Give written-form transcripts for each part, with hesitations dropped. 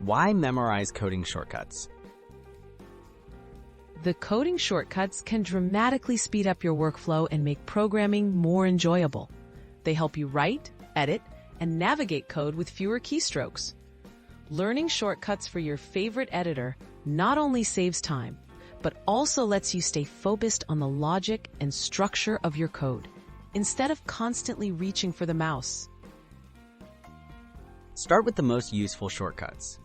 Why memorize coding shortcuts? The coding shortcuts can dramatically speed up your workflow and make programming more enjoyable. They help you write, edit, and navigate code with fewer keystrokes. Learning shortcuts for your favorite editor not only saves time, but also lets you stay focused on the logic and structure of your code, instead of constantly reaching for the mouse. Start with the most useful shortcuts.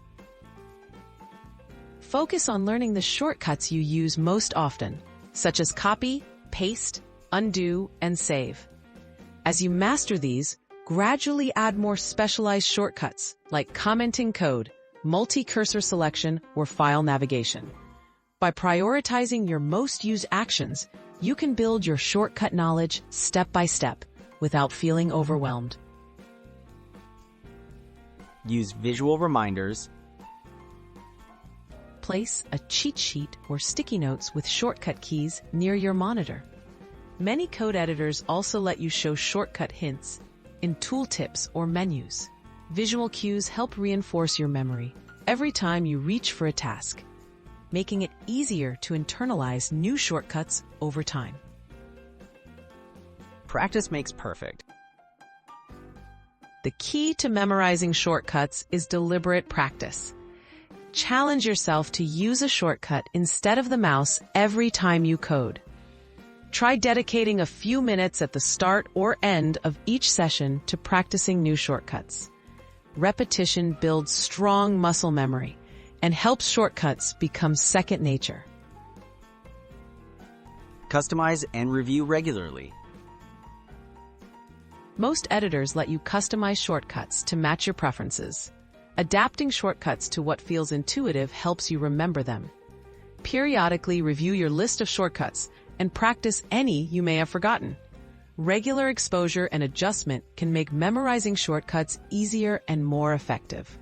Focus on learning the shortcuts you use most often, such as copy, paste, undo, and save. As you master these, gradually add more specialized shortcuts like commenting code, multi-cursor selection, or file navigation. By prioritizing your most used actions, you can build your shortcut knowledge step by step without feeling overwhelmed. Use visual reminders. Place a cheat sheet or sticky notes with shortcut keys near your monitor. Many code editors also let you show shortcut hints in tooltips or menus. Visual cues help reinforce your memory every time you reach for a task, making it easier to internalize new shortcuts over time. Practice makes perfect. The key to memorizing shortcuts is deliberate practice. Challenge yourself to use a shortcut instead of the mouse every time you code. Try dedicating a few minutes at the start or end of each session to practicing new shortcuts. Repetition builds strong muscle memory and helps shortcuts become second nature. Customize and review regularly. Most editors let you customize shortcuts to match your preferences. Adapting shortcuts to what feels intuitive helps you remember them. Periodically review your list of shortcuts and practice any you may have forgotten. Regular exposure and adjustment can make memorizing shortcuts easier and more effective.